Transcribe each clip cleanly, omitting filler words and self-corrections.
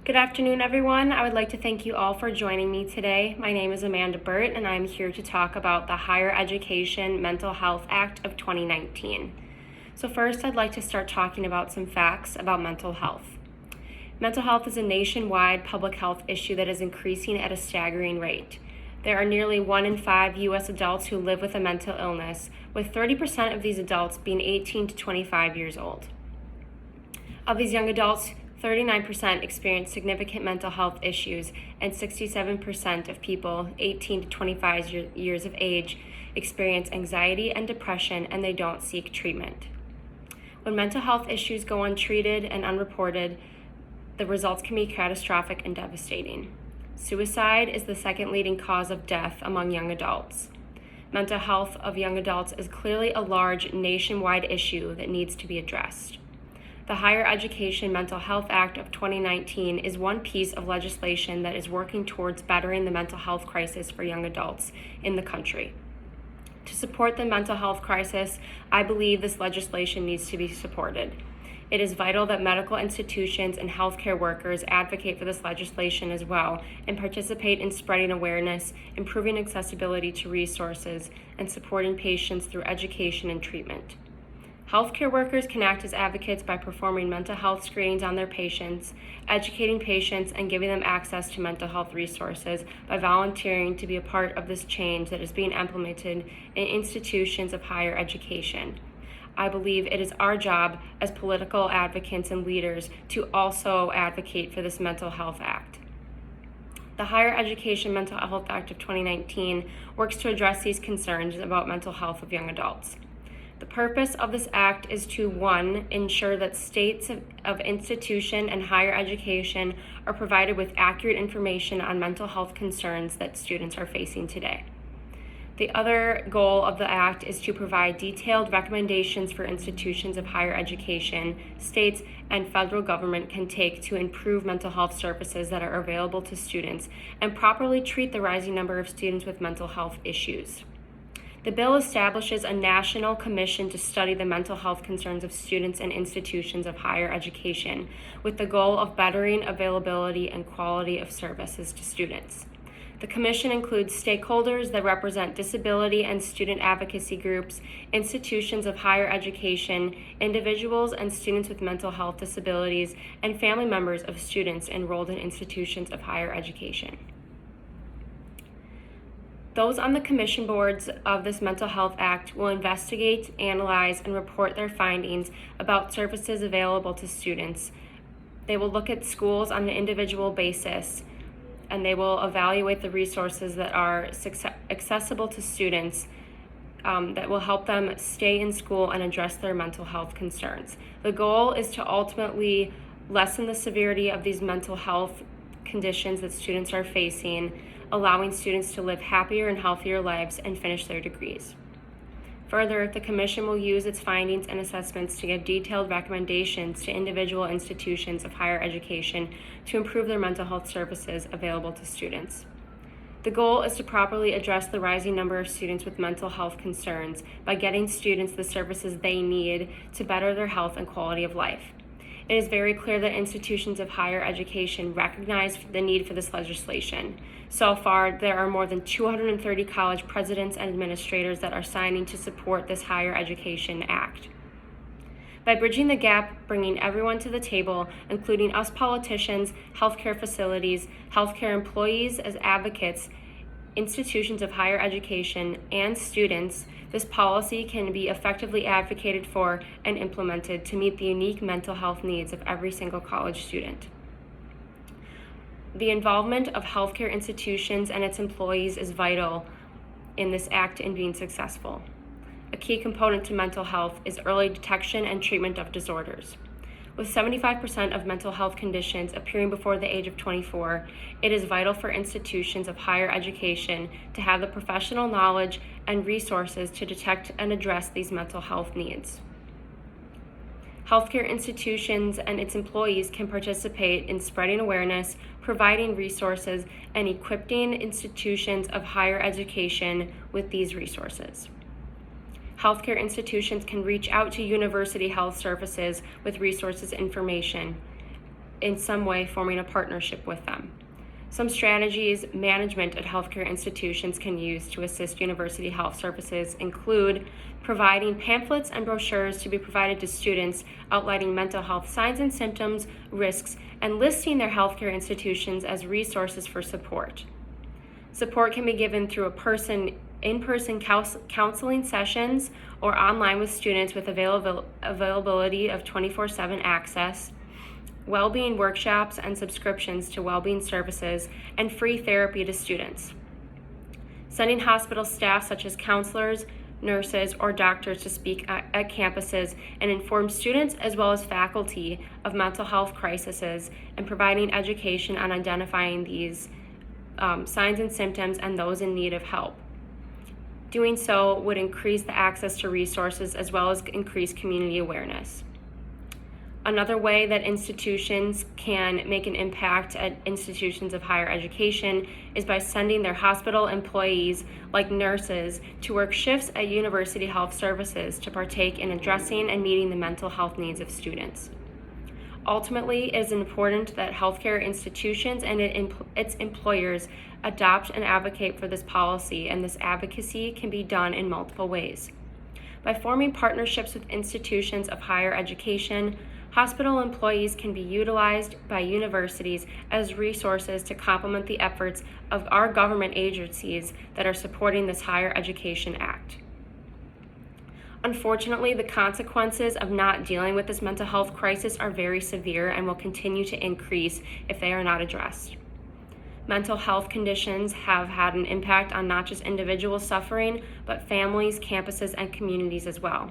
Good afternoon, everyone. I would like to thank you all for joining me today. My name is Amanda Burt, and I'm here to talk about the Higher Education Mental Health Act of 2019. So first, I'd like to start talking about some facts about mental health. Mental health is a nationwide public health issue that is increasing at a staggering rate. There are nearly 1 in 5 U.S. adults who live with a mental illness, with 30% of these adults being 18 to 25 years old. Of these young adults, 39% experience significant mental health issues, and 67% of people 18 to 25 years of age experience anxiety and depression, and they don't seek treatment. When mental health issues go untreated and unreported, the results can be catastrophic and devastating. Suicide is the second leading cause of death among young adults. Mental health of young adults is clearly a large nationwide issue that needs to be addressed. The Higher Education Mental Health Act of 2019 is one piece of legislation that is working towards bettering the mental health crisis for young adults in the country. To support the mental health crisis, I believe this legislation needs to be supported. It is vital that medical institutions and healthcare workers advocate for this legislation as well and participate in spreading awareness, improving accessibility to resources, and supporting patients through education and treatment. Healthcare workers can act as advocates by performing mental health screenings on their patients, educating patients, and giving them access to mental health resources by volunteering to be a part of this change that is being implemented in institutions of higher education. I believe it is our job as political advocates and leaders to also advocate for this Mental Health Act. The Higher Education Mental Health Act of 2019 works to address these concerns about mental health of young adults. The purpose of this act is to, 1, ensure that states of institution and higher education are provided with accurate information on mental health concerns that students are facing today. The other goal of the act is to provide detailed recommendations for institutions of higher education, states, and federal government can take to improve mental health services that are available to students and properly treat the rising number of students with mental health issues. The bill establishes a national commission to study the mental health concerns of students and institutions of higher education with the goal of bettering availability and quality of services to students. The commission includes stakeholders that represent disability and student advocacy groups, institutions of higher education, individuals and students with mental health disabilities, and family members of students enrolled in institutions of higher education. Those on the commission boards of this Mental Health Act will investigate, analyze, and report their findings about services available to students. They will look at schools on an individual basis, and they will evaluate the resources that are accessible to students that will help them stay in school and address their mental health concerns. The goal is to ultimately lessen the severity of these mental health conditions that students are facing, allowing students to live happier and healthier lives and finish their degrees. Further, the Commission will use its findings and assessments to give detailed recommendations to individual institutions of higher education to improve their mental health services available to students. The goal is to properly address the rising number of students with mental health concerns by getting students the services they need to better their health and quality of life. It is very clear that institutions of higher education recognize the need for this legislation. So far, there are more than 230 college presidents and administrators that are signing to support this Higher Education Act. By bridging the gap, bringing everyone to the table, including us politicians, healthcare facilities, healthcare employees as advocates, institutions of higher education, and students, this policy can be effectively advocated for and implemented to meet the unique mental health needs of every single college student. The involvement of healthcare institutions and its employees is vital in this act in being successful. A key component to mental health is early detection and treatment of disorders. With 75% of mental health conditions appearing before the age of 24, it is vital for institutions of higher education to have the professional knowledge and resources to detect and address these mental health needs. Healthcare institutions and its employees can participate in spreading awareness, providing resources, and equipping institutions of higher education with these resources. Healthcare institutions can reach out to university health services with resources information. in some way forming a partnership with them. Some strategies management at healthcare institutions can use to assist university health services include providing pamphlets and brochures to be provided to students outlining mental health signs and symptoms, risks, and listing their healthcare institutions as resources for support. Support can be given through in-person counseling sessions or online with students with availability of 24/7 access, well-being workshops and subscriptions to well-being services, and free therapy to students. Sending hospital staff such as counselors, nurses, or doctors to speak at campuses and inform students as well as faculty of mental health crises and providing education on identifying these signs and symptoms and those in need of help. Doing so would increase the access to resources as well as increase community awareness. Another way that institutions can make an impact at institutions of higher education is by sending their hospital employees, like nurses, to work shifts at university health services to partake in addressing and meeting the mental health needs of students. Ultimately, it is important that healthcare institutions and its employers adopt and advocate for this policy, and this advocacy can be done in multiple ways. By forming partnerships with institutions of higher education, hospital employees can be utilized by universities as resources to complement the efforts of our government agencies that are supporting this Higher Education Act. Unfortunately, the consequences of not dealing with this mental health crisis are very severe and will continue to increase if they are not addressed. Mental health conditions have had an impact on not just individuals suffering, but families, campuses, and communities as well.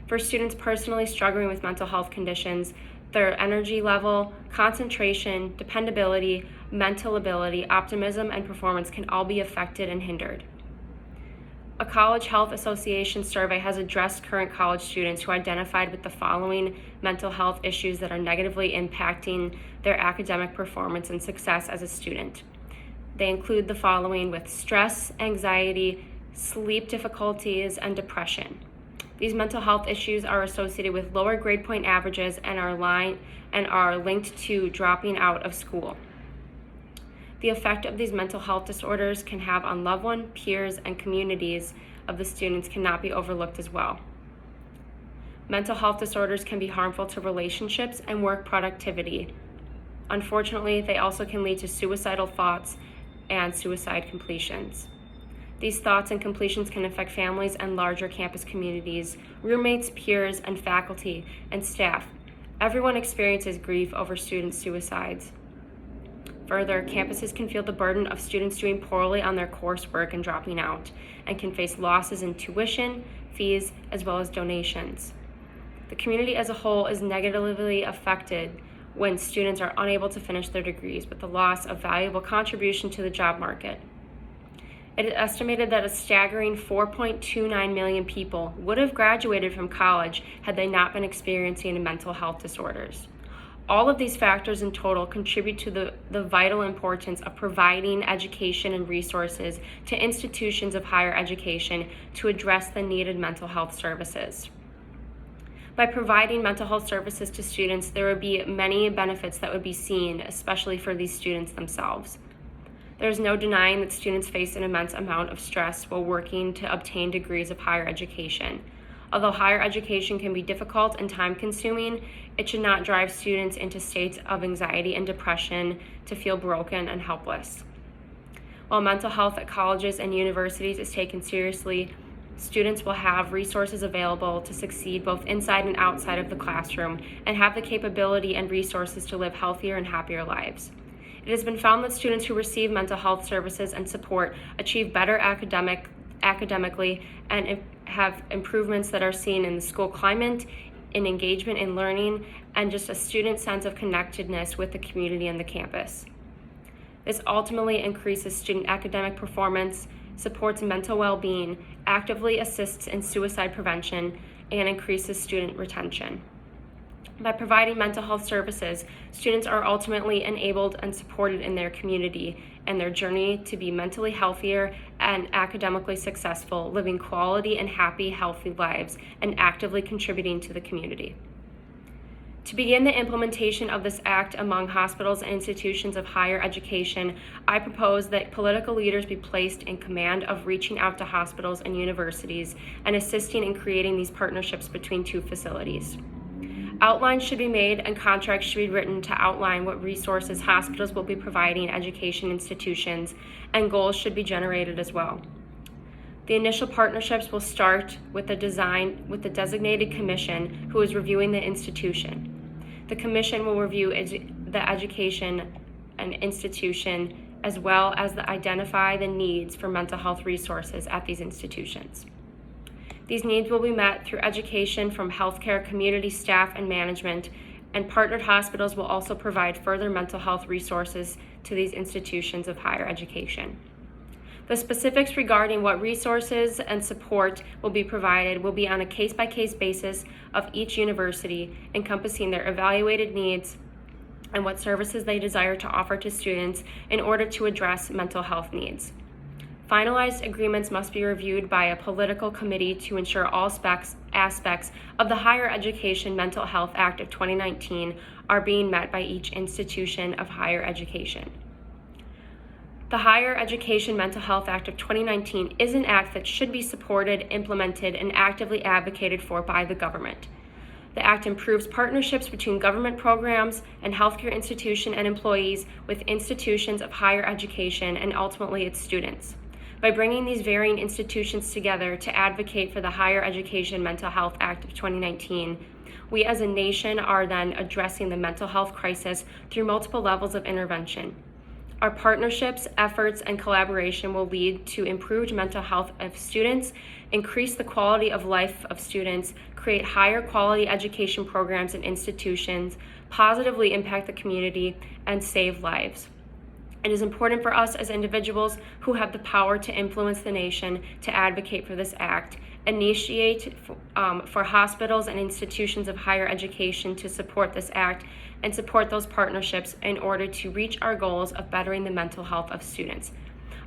For students personally struggling with mental health conditions, their energy level, concentration, dependability, mental ability, optimism, and performance can all be affected and hindered. A College Health Association survey has addressed current college students who identified with the following mental health issues that are negatively impacting their academic performance and success as a student. They include the following with stress, anxiety, sleep difficulties, and depression. These mental health issues are associated with lower grade point averages and are linked to dropping out of school. The effect of these mental health disorders can have on loved ones, peers, and communities of the students cannot be overlooked as well. Mental health disorders can be harmful to relationships and work productivity. Unfortunately, they also can lead to suicidal thoughts and suicide completions. These thoughts and completions can affect families and larger campus communities, roommates, peers, and faculty and staff. Everyone experiences grief over student suicides. Further, campuses can feel the burden of students doing poorly on their coursework and dropping out, and can face losses in tuition, fees, as well as donations. The community as a whole is negatively affected when students are unable to finish their degrees, with the loss of valuable contribution to the job market. It is estimated that a staggering 4.29 million people would have graduated from college had they not been experiencing mental health disorders. All of these factors in total contribute to the vital importance of providing education and resources to institutions of higher education to address the needed mental health services. By providing mental health services to students, there would be many benefits that would be seen, especially for these students themselves. There's no denying that students face an immense amount of stress while working to obtain degrees of higher education. Although higher education can be difficult and time-consuming, it should not drive students into states of anxiety and depression to feel broken and helpless. While mental health at colleges and universities is taken seriously, students will have resources available to succeed both inside and outside of the classroom and have the capability and resources to live healthier and happier lives. It has been found that students who receive mental health services and support achieve better academically and have improvements that are seen in the school climate, in engagement in learning, and just a student sense of connectedness with the community and the campus. This ultimately increases student academic performance, supports mental well-being, actively assists in suicide prevention, and increases student retention. By providing mental health services, students are ultimately enabled and supported in their community and their journey to be mentally healthier and academically successful, living quality and happy, healthy lives, and actively contributing to the community. To begin the implementation of this act among hospitals and institutions of higher education, I propose that political leaders be placed in command of reaching out to hospitals and universities and assisting in creating these partnerships between two facilities. Outlines should be made and contracts should be written to outline what resources hospitals will be providing education institutions, and goals should be generated as well. The initial partnerships will start with the designated commission who is reviewing the institution. The commission will review the education and institution as well as identify the needs for mental health resources at these institutions. These needs will be met through education from healthcare community staff and management, and partnered hospitals will also provide further mental health resources to these institutions of higher education. The specifics regarding what resources and support will be provided will be on a case-by-case basis of each university, encompassing their evaluated needs and what services they desire to offer to students in order to address mental health needs. Finalized agreements must be reviewed by a political committee to ensure all aspects of the Higher Education Mental Health Act of 2019 are being met by each institution of higher education. The Higher Education Mental Health Act of 2019 is an act that should be supported, implemented, and actively advocated for by the government. The act improves partnerships between government programs and healthcare institution and employees with institutions of higher education and ultimately its students. By bringing these varying institutions together to advocate for the Higher Education Mental Health Act of 2019, we as a nation are then addressing the mental health crisis through multiple levels of intervention. Our partnerships, efforts, and collaboration will lead to improved mental health of students, increase the quality of life of students, create higher quality education programs and institutions, positively impact the community, and save lives. It is important for us as individuals who have the power to influence the nation to advocate for this act, initiate for hospitals and institutions of higher education to support this act, and support those partnerships in order to reach our goals of bettering the mental health of students.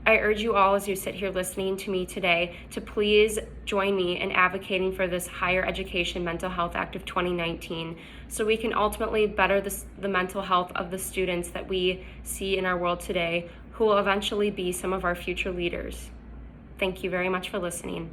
I urge you all, as you sit here listening to me today, to please join me in advocating for this Higher Education Mental Health Act of 2019 so we can ultimately better the mental health of the students that we see in our world today, who will eventually be some of our future leaders. Thank you very much for listening.